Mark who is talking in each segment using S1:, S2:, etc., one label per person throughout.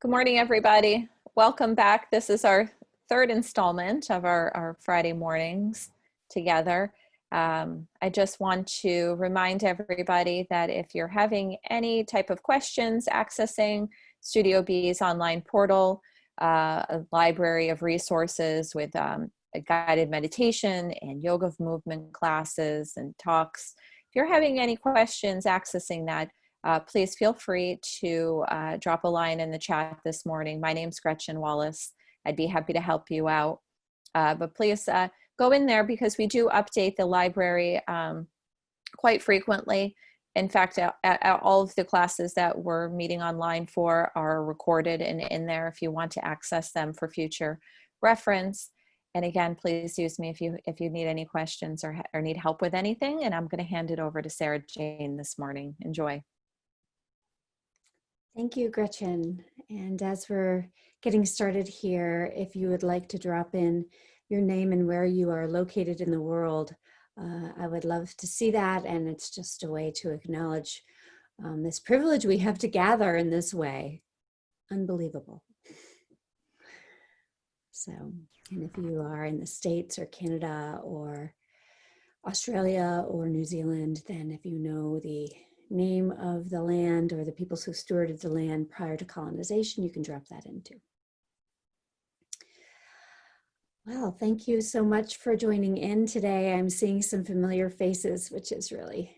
S1: Good morning, everybody. Welcome back. This is our third installment of our Friday mornings together. I just want to remind everybody that if you're having any type of questions accessing Studio B's online portal, a library of resources with a guided meditation and yoga movement classes and talks, if you're having any questions accessing that, please feel free to drop a line in the chat this morning. My name's Gretchen Wallace. I'd be happy to help you out. But please go in there because we do update the library quite frequently. In fact, all of the classes that we're meeting online for are recorded and in there if you want to access them for future reference. And again, please use me if you need any questions or need help with anything. And I'm going to hand it over to Sarah Jane this morning. Enjoy.
S2: Thank you, Gretchen. And as we're getting started here, if you would like to drop in your name and where you are located in the world, I would love to see that. And it's just a way to acknowledge this privilege we have to gather in this way. Unbelievable. So, and if you are in the States or Canada or Australia or New Zealand, then if you know the name of the land or the peoples who stewarded the land prior to colonization, you can drop that in too. Well, thank you so much for joining in today. I'm seeing some familiar faces, which is really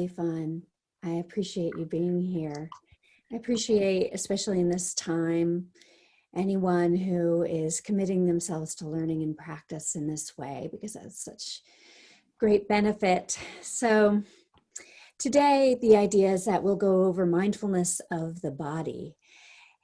S2: fun. I appreciate you being here. I appreciate, especially in this time, anyone who is committing themselves to learning and practice in this way, because that's such great benefit. So today, the idea is that we'll go over mindfulness of the body.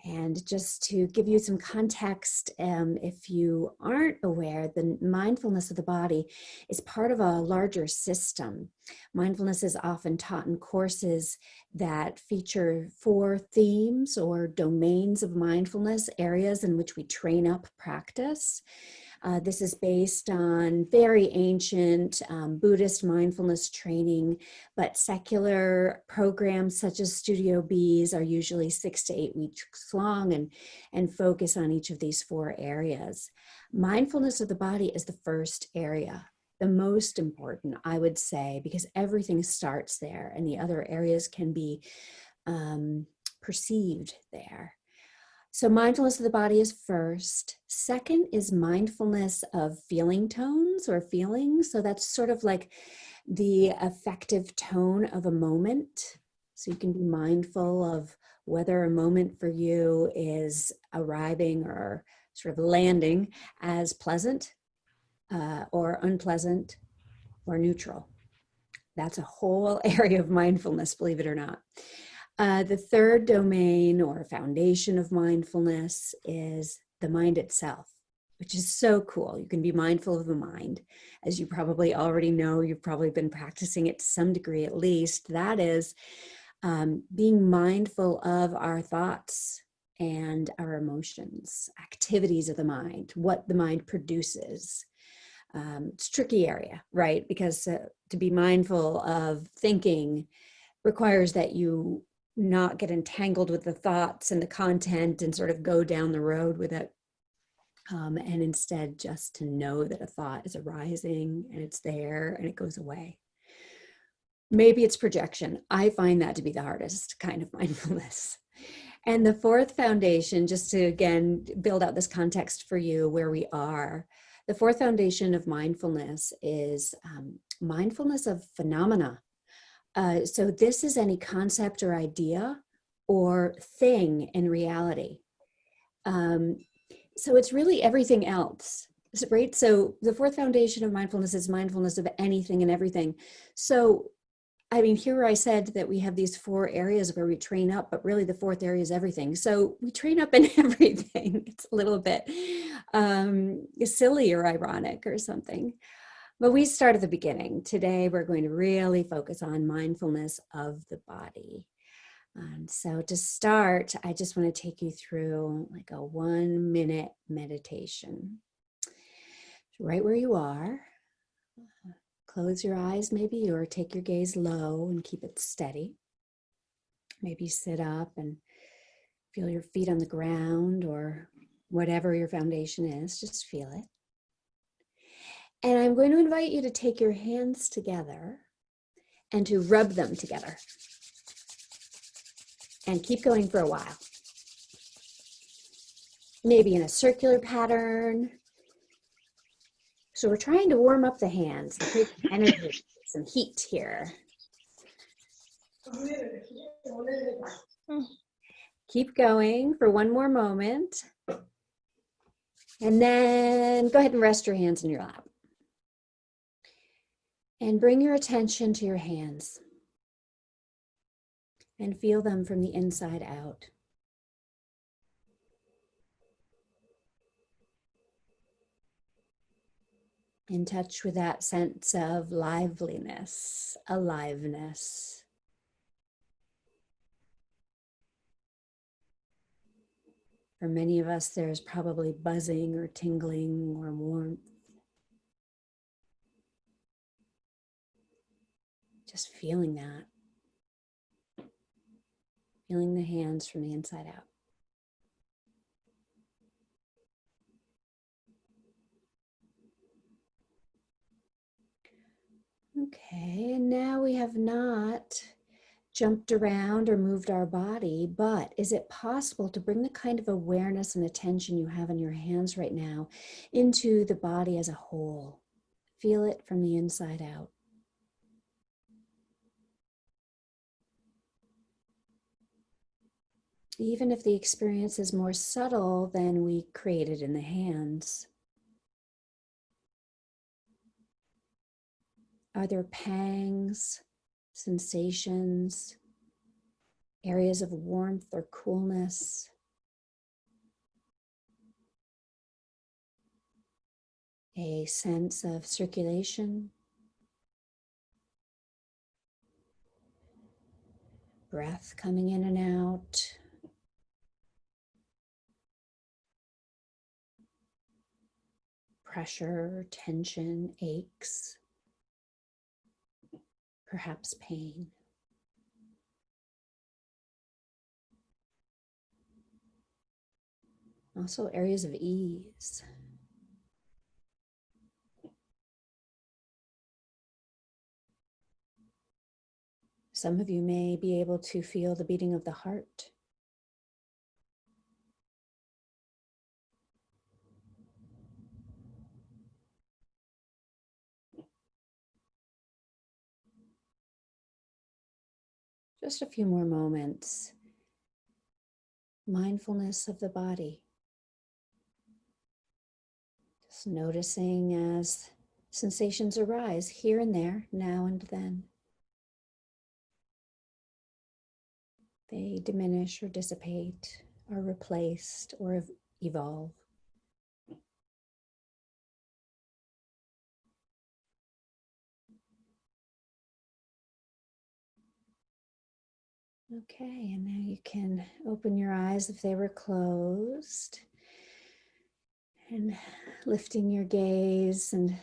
S2: And just to give you some context, if you aren't aware, the mindfulness of the body is part of a larger system. Mindfulness is often taught in courses that feature 4 themes or domains of mindfulness, areas in which we train up practice. This is based on very ancient Buddhist mindfulness training, but secular programs such as Studio B's are usually 6 to 8 weeks long and focus on each of these 4 areas. Mindfulness of the body is the first area, the most important, I would say, because everything starts there and the other areas can be perceived there. So mindfulness of the body is first. Second is mindfulness of feeling tones or feelings. So that's sort of like the affective tone of a moment. So you can be mindful of whether a moment for you is arriving or sort of landing as pleasant or unpleasant or neutral. That's a whole area of mindfulness, believe it or not. The third domain or foundation of mindfulness is the mind itself, which is so cool. You can be mindful of the mind. As you probably already know, you've probably been practicing it to some degree at least. That is being mindful of our thoughts and our emotions, activities of the mind, what the mind produces. It's a tricky area, right? Because to be mindful of thinking requires that you not get entangled with the thoughts and the content and sort of go down the road with it. And instead just to know that a thought is arising and it's there and it goes away. Maybe it's projection. I find that to be the hardest kind of mindfulness. And the fourth foundation, just to again build out this context for you where we are, the fourth foundation of mindfulness is mindfulness of phenomena. So this is any concept or idea or thing in reality. So it's really everything else, right? So the fourth foundation of mindfulness is mindfulness of anything and everything. So, I mean, here I said that we have these 4 areas where we train up, but really the fourth area is everything. So we train up in everything. It's a little bit silly or ironic or something. But we start at the beginning. Today, we're going to really focus on mindfulness of the body. And so to start, I just want to take you through like a 1-minute meditation. Right where you are, close your eyes maybe, or take your gaze low and keep it steady. Maybe sit up and Feel your feet on the ground or whatever your foundation is, just feel it. And I'm going to invite you to take your hands together and to rub them together. And keep going for a while. Maybe in a circular pattern. So we're trying to warm up the hands, create energy, some heat here. Keep going for one more moment. And then go ahead and rest your hands in your lap. And bring your attention to your hands. And feel them from the inside out. In touch with that sense of liveliness, aliveness. For many of us, there's probably buzzing or tingling or warmth. Just feeling that. Feeling the hands from the inside out. Okay, and now we have not jumped around or moved our body, but is it possible to bring the kind of awareness and attention you have in your hands right now into the body as a whole? Feel it from the inside out. Even if the experience is more subtle than we created in the hands. Are there pangs, sensations, areas of warmth or coolness? A sense of circulation? Breath coming in and out? Pressure, tension, aches? Perhaps pain. Also areas of ease. Some of you may be able to feel the beating of the heart. Just a few more moments. Mindfulness of the body. Just noticing as sensations arise here and there, now and then. They diminish or dissipate, are replaced or evolve. Okay, and now you can open your eyes if they were closed. And lifting your gaze and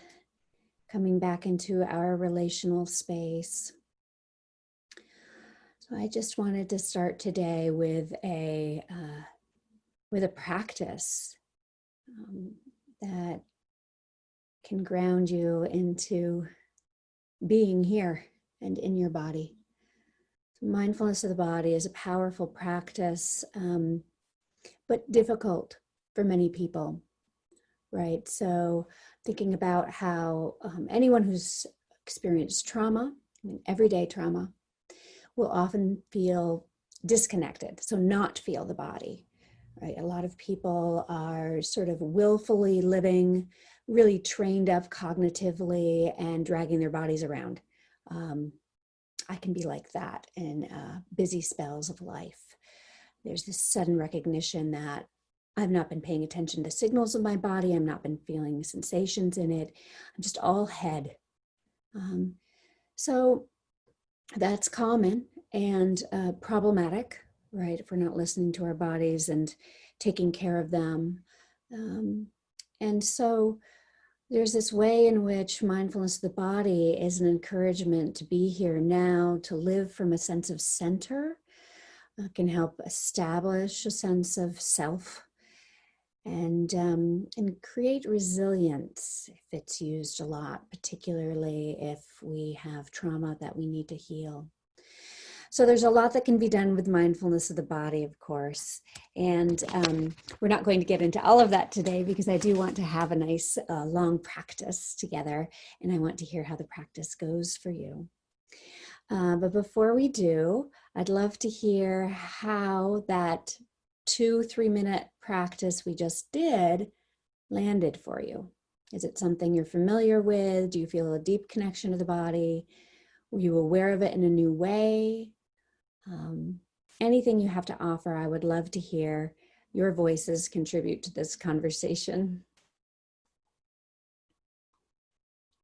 S2: coming back into our relational space. So I just wanted to start today with a practice that can ground you into being here and in your body. Mindfulness of the body is a powerful practice, but difficult for many people, right? So thinking about how anyone who's experienced trauma, everyday trauma, will often feel disconnected, so not feel the body, right? A lot of people are sort of willfully living, really trained up cognitively and dragging their bodies around. I can be like that in busy spells of life. There's this sudden recognition that I've not been paying attention to signals of my body. I've not been feeling sensations in it. I'm just all head. So that's common and problematic, right? If we're not listening to our bodies and taking care of them. And so there's this way in which mindfulness of the body is an encouragement to be here now, to live from a sense of center, can help establish a sense of self and create resilience if it's used a lot, particularly if we have trauma that we need to heal. So there's a lot that can be done with mindfulness of the body, of course. And we're not going to get into all of that today because I do want to have a nice long practice together. And I want to hear how the practice goes for you. But before we do, I'd love to hear how that 2-3 minute practice we just did landed for you. Is it something you're familiar with? Do you feel a deep connection to the body? Were you aware of it in a new way? Anything you have to offer, I would love to hear your voices contribute to this conversation.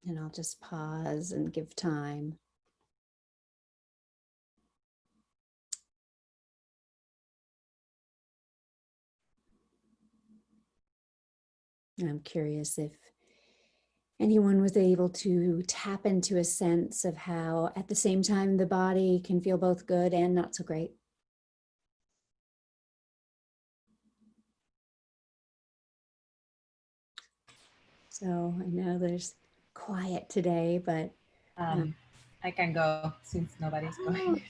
S2: And I'll just pause and give time. I'm curious if anyone was able to tap into a sense of how, at the same time, the body can feel both good and not so great. So I know there's quiet today, but
S3: I can go since nobody's going.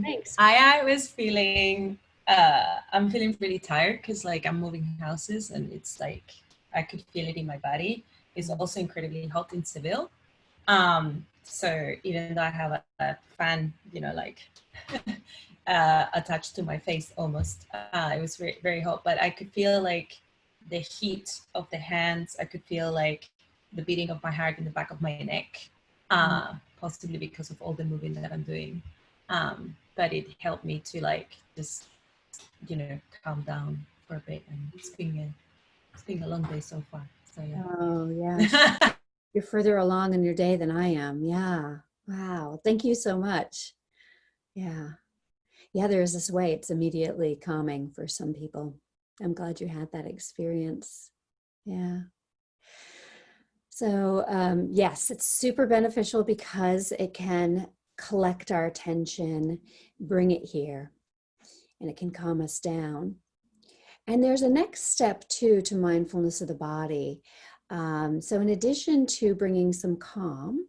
S2: Thanks.
S3: I was feeling, I'm feeling really tired because like I'm moving houses and it's like, I could feel it in my body. It's also incredibly hot in Seville. So even though I have a fan, you know, like attached to my face almost, it was very, very hot, but I could feel like the heat of the hands. I could feel like the beating of my heart in the back of my neck, possibly because of all the moving that I'm doing. But it helped me to like just, you know, calm down for a bit. And it's been a long day so far. So yeah.
S2: Oh yeah, you're further along in your day than I am. Yeah. Wow. Thank you so much. Yeah. Yeah, there's this way. It's immediately calming for some people. I'm glad you had that experience. Yeah. So yes, it's super beneficial because it can collect our attention, bring it here, and it can calm us down. And there's a next step too to mindfulness of the body. So in addition to bringing some calm,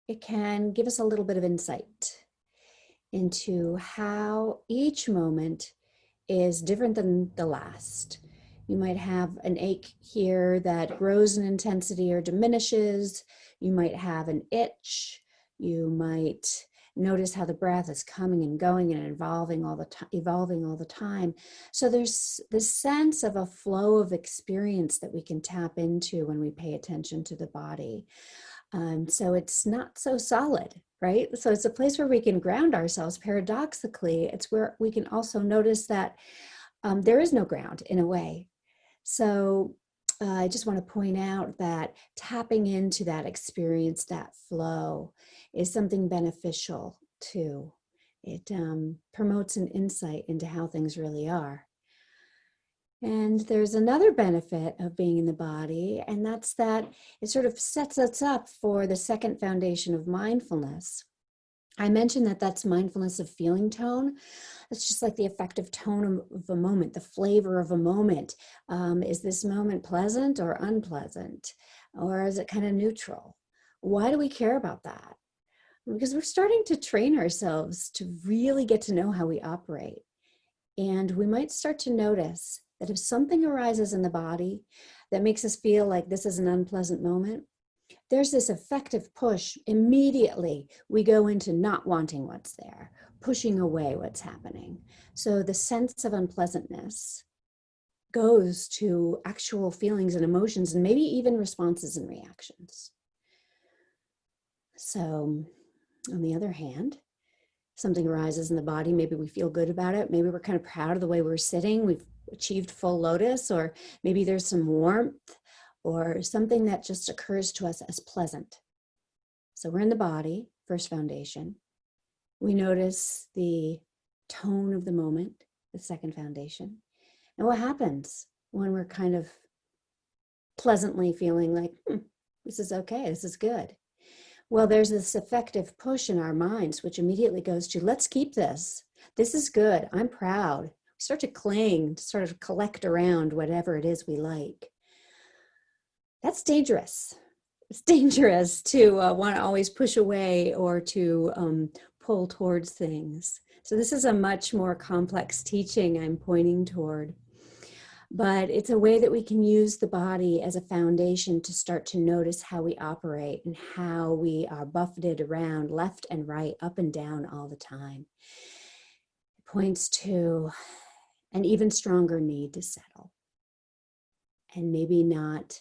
S2: it can give us a little bit of insight into how each moment is different than the last. You might have an ache here that grows in intensity or diminishes. You might have an itch. You might notice how the breath is coming and going and evolving all the time. So there's this sense of a flow of experience that we can tap into when we pay attention to the body. So it's not so solid, right? So it's a place where we can ground ourselves. Paradoxically, it's where we can also notice that there is no ground in a way. So I just want to point out that tapping into that experience, that flow, is something beneficial too. It promotes an insight into how things really are. And there's another benefit of being in the body, and that's that it sort of sets us up for the second foundation of mindfulness. I mentioned that that's mindfulness of feeling tone. It's just like the effective tone of a moment, the flavor of a moment. Is this moment pleasant or unpleasant? Or is it kind of neutral? Why do we care about that? Because we're starting to train ourselves to really get to know how we operate. And we might start to notice that if something arises in the body that makes us feel like this is an unpleasant moment, there's this effective push. Immediately, we go into not wanting what's there, pushing away what's happening. So the sense of unpleasantness goes to actual feelings and emotions, and maybe even responses and reactions. So, on the other hand, something arises in the body, maybe we feel good about it, maybe we're kind of proud of the way we're sitting, we've achieved full lotus, or maybe there's some warmth or something that just occurs to us as pleasant. So we're in the body, first foundation. We notice the tone of the moment, the second foundation. And what happens when we're kind of pleasantly feeling like, this is okay, this is good? Well, there's this effective push in our minds, which immediately goes to, let's keep this. This is good. I'm proud. We start to cling, to sort of collect around whatever it is we like. That's dangerous. It's dangerous to want to always push away or to pull towards things. So this is a much more complex teaching I'm pointing toward. But it's a way that we can use the body as a foundation to start to notice how we operate and how we are buffeted around left and right, up and down all the time. It points to an even stronger need to settle and maybe not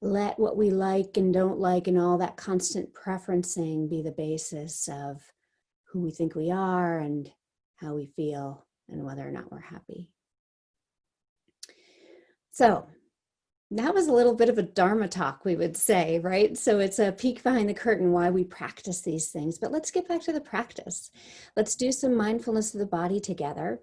S2: let what we like and don't like and all that constant preferencing be the basis of who we think we are and how we feel and whether or not we're happy. So that was a little bit of a Dharma talk, we would say, right? So it's a peek behind the curtain why we practice these things. But let's get back to the practice. Let's do some mindfulness of the body together.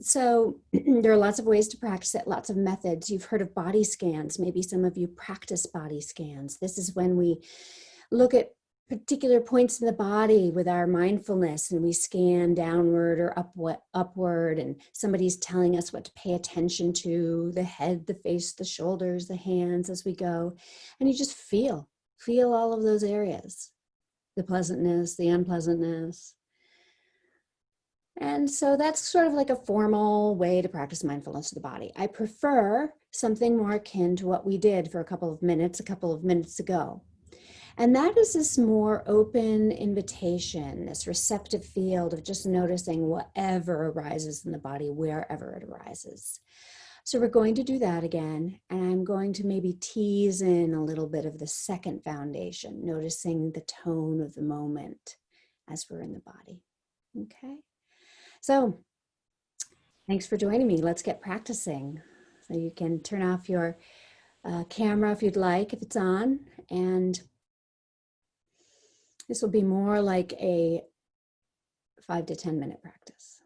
S2: So there are lots of ways to practice it, lots of methods. You've heard of body scans. Maybe some of you practice body scans. This is when we look at particular points in the body with our mindfulness and we scan downward or upward, and somebody's telling us what to pay attention to, the head, the face, the shoulders, the hands as we go. And you just feel all of those areas, the pleasantness, the unpleasantness. And so that's sort of like a formal way to practice mindfulness of the body. I prefer something more akin to what we did for a couple of minutes ago. And that is this more open invitation, this receptive field of just noticing whatever arises in the body, wherever it arises. So we're going to do that again. And I'm going to maybe tease in a little bit of the second foundation, noticing the tone of the moment as we're in the body. Okay. So thanks for joining me. Let's get practicing. So you can turn off your camera if you'd like, if it's on. And this will be more like a 5 to 10 minute practice.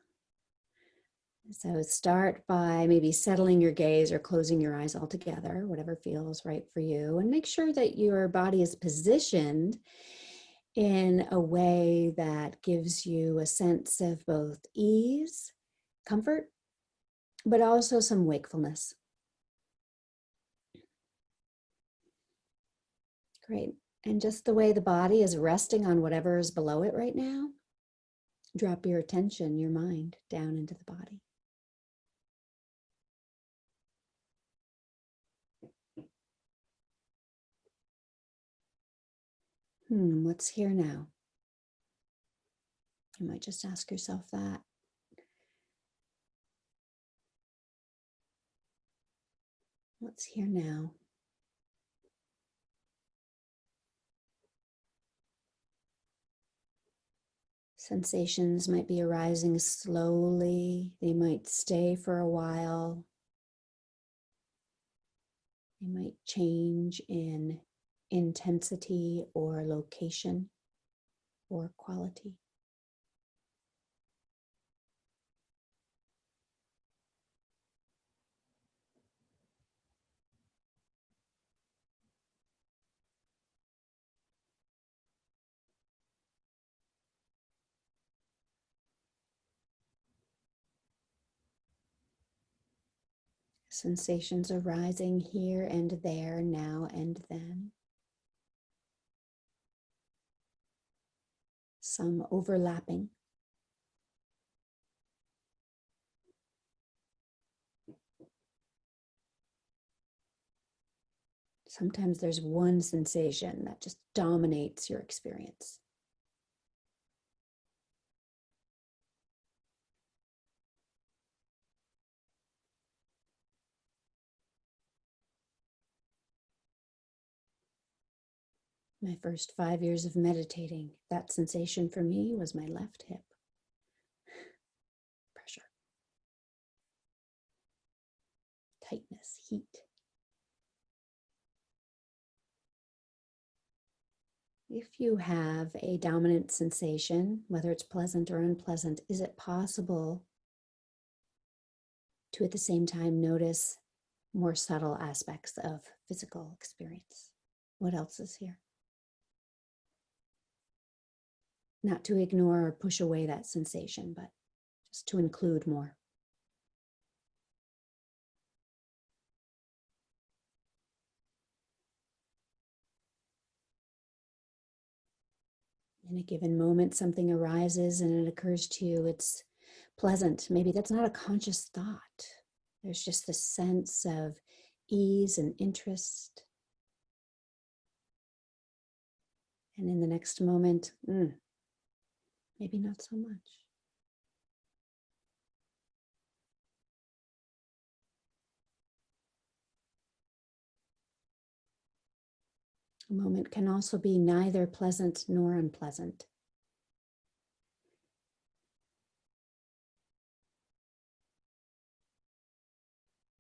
S2: So start by maybe settling your gaze or closing your eyes altogether, whatever feels right for you. And make sure that your body is positioned in a way that gives you a sense of both ease, comfort, but also some wakefulness. Great. And just the way the body is resting on whatever is below it right now, drop your attention, your mind down into the body. What's here now? You might just ask yourself that. What's here now? Sensations might be arising slowly. They might stay for a while. They might change in intensity or location or quality. Sensations arising here and there, now and then. Some overlapping. Sometimes there's one sensation that just dominates your experience. My first 5 years of meditating, that sensation for me was my left hip. Pressure, tightness, heat. If you have a dominant sensation, whether it's pleasant or unpleasant, is it possible to at the same time notice more subtle aspects of physical experience? What else is here? not to ignore or push away that sensation, but just to include more. In a given moment, something arises and it occurs to you, it's pleasant. Maybe that's not a conscious thought. There's just this sense of ease and interest. And in the next moment, maybe not so much. A moment can also be neither pleasant nor unpleasant.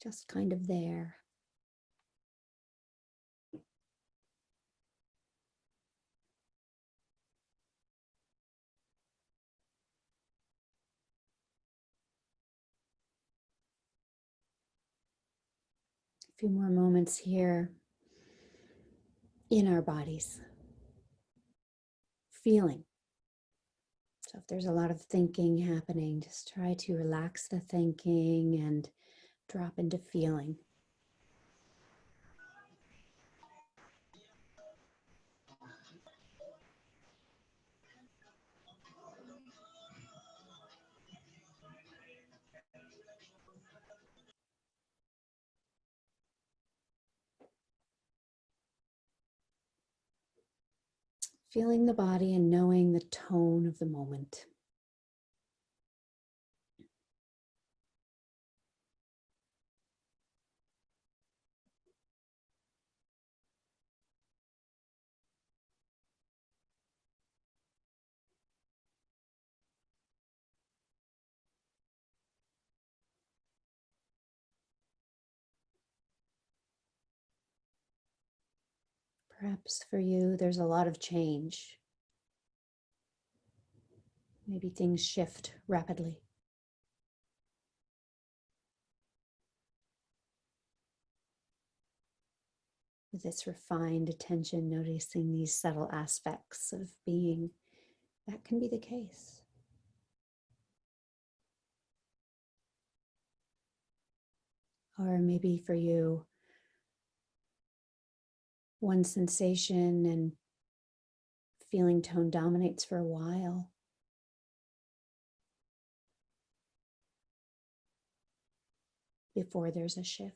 S2: Just kind of there. A few more moments here in our bodies. Feeling. So if there's a lot of thinking happening, just try to relax the thinking and drop into feeling. Feeling the body and knowing the tone of the moment. Perhaps for you, there's a lot of change. Maybe things shift rapidly. With this refined attention, noticing these subtle aspects of being, that can be the case. Or maybe for you, one sensation and feeling tone dominates for a while. Before there's a shift.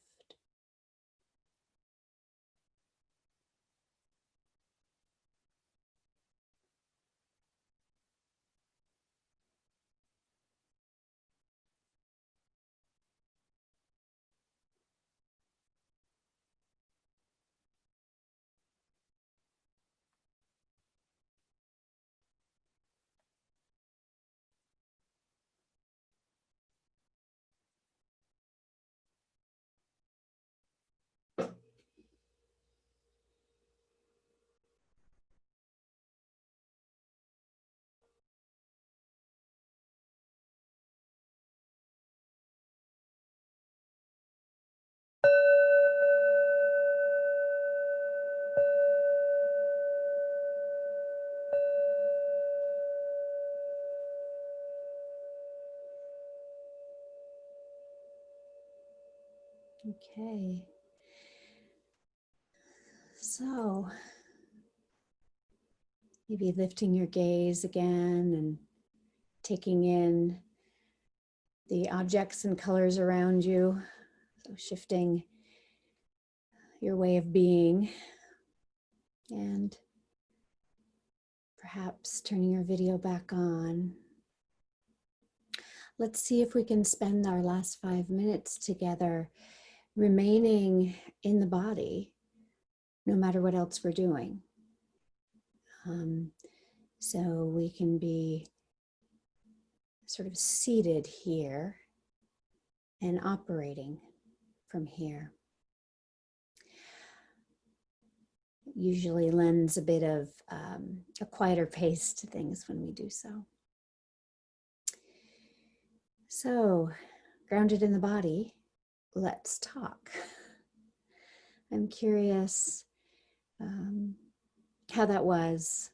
S2: Okay. So maybe lifting your gaze again and taking in the objects and colors around you. So shifting your way of being and perhaps turning your video back on. Let's see if we can spend our last 5 minutes together remaining in the body, no matter what else we're doing. So we can be sort of seated here and operating from here. It usually lends a bit of a quieter pace to things when we do so. So, grounded in the body, let's talk. I'm curious how that was.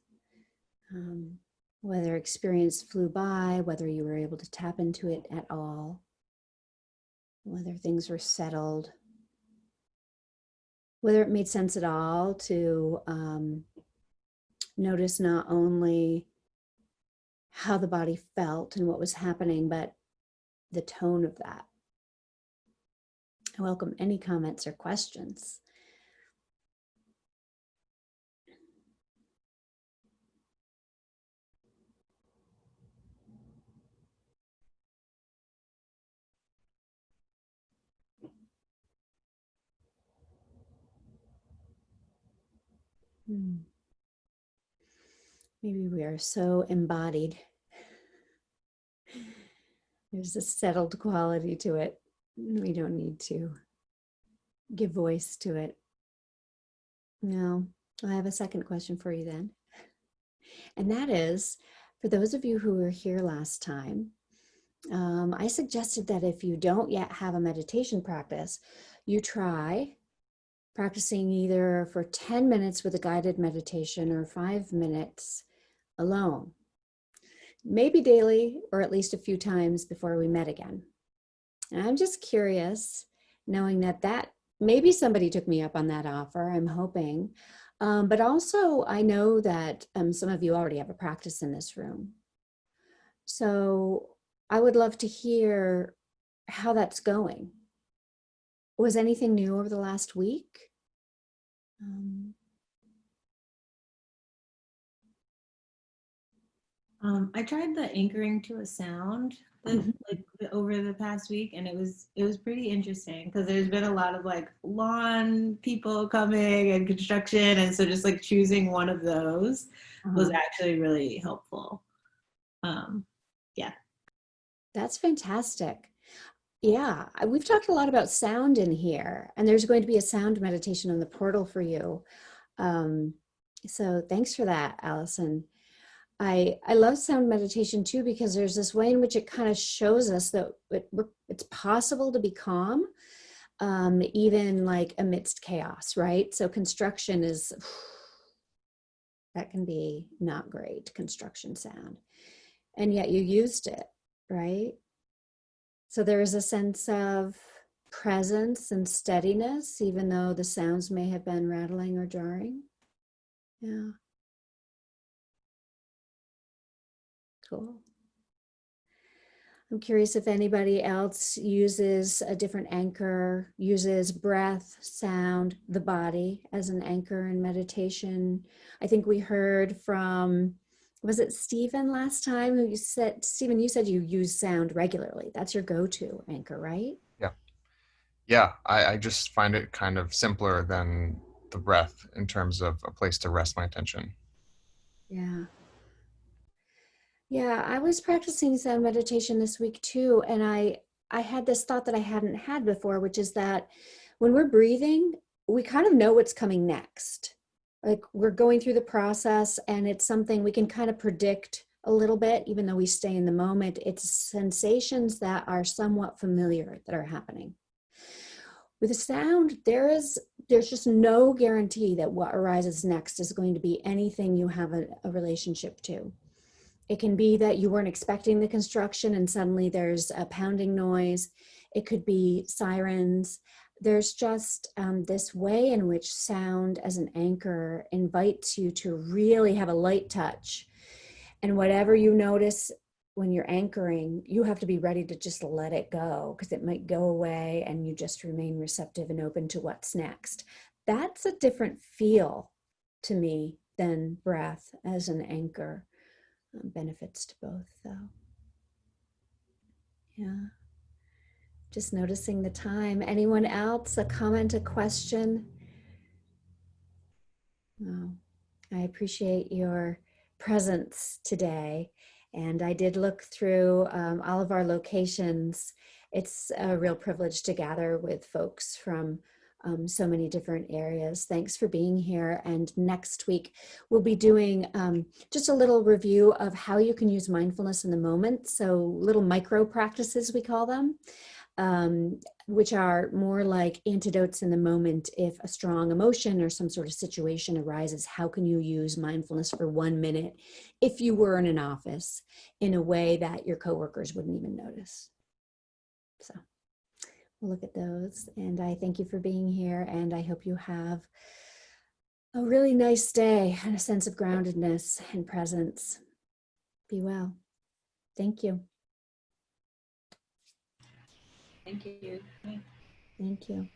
S2: whether experience flew by, whether you were able to tap into it at all, whether things were settled, whether it made sense at all to notice not only how the body felt and what was happening, but the tone of that. I welcome any comments or questions. Maybe we are so embodied. There's a settled quality to it. We don't need to give voice to it. No, I have a second question for you then. And that is, for those of you who were here last time, I suggested that if you don't yet have a meditation practice, you try practicing either for 10 minutes with a guided meditation or 5 minutes alone, maybe daily or at least a few times before we met again. And I'm just curious, knowing that maybe somebody took me up on that offer, I'm hoping, but also I know that some of you already have a practice in this room. So I would love to hear how that's going. Was anything new over the last week?
S4: I tried the anchoring to a sound over the past week, and it was pretty interesting because there's been a lot of like lawn people coming and construction, and so just like choosing one of those was actually really helpful. Yeah.
S2: That's fantastic. Yeah, we've talked a lot about sound in here, and there's going to be a sound meditation on the portal for you. So thanks for that, Allison. I love sound meditation too, because there's this way in which it kind of shows us that it's possible to be calm, even like amidst chaos, right? So construction that can be not great, construction sound. And yet you used it, right? So there is a sense of presence and steadiness, even though the sounds may have been rattling or jarring. Yeah. Cool. I'm curious if anybody else uses a different anchor, uses breath, sound, the body as an anchor in meditation. I think we heard from, was it Stephen last time who Stephen, you said you use sound regularly. That's your go-to anchor, right?
S5: Yeah, I just find it kind of simpler than the breath in terms of a place to rest my attention.
S2: Yeah. Yeah, I was practicing sound meditation this week too, and I had this thought that I hadn't had before, which is that when we're breathing, we kind of know what's coming next. Like we're going through the process, and it's something we can kind of predict a little bit, even though we stay in the moment. It's sensations that are somewhat familiar that are happening. With a sound, there's just no guarantee that what arises next is going to be anything you have a relationship to. It can be that you weren't expecting the construction and suddenly there's a pounding noise. It could be sirens. There's just this way in which sound as an anchor invites you to really have a light touch. And whatever you notice when you're anchoring, you have to be ready to just let it go, because it might go away and you just remain receptive and open to what's next. That's a different feel to me than breath as an anchor. Benefits to both, though. Yeah. Just noticing the time. Anyone else? A comment, a question? Oh, I appreciate your presence today. And I did look through all of our locations. It's a real privilege to gather with folks from so many different areas. Thanks for being here. And next week, we'll be doing just a little review of how you can use mindfulness in the moment. So little micro practices, we call them. which are more like antidotes in the moment. If a strong emotion or some sort of situation arises, how can you use mindfulness for 1 minute if you were in an office in a way that your coworkers wouldn't even notice? So we'll look at those. And I thank you for being here. And I hope you have a really nice day and a sense of groundedness and presence. Be well. Thank you.
S3: Thank you. Bye.
S2: Thank you.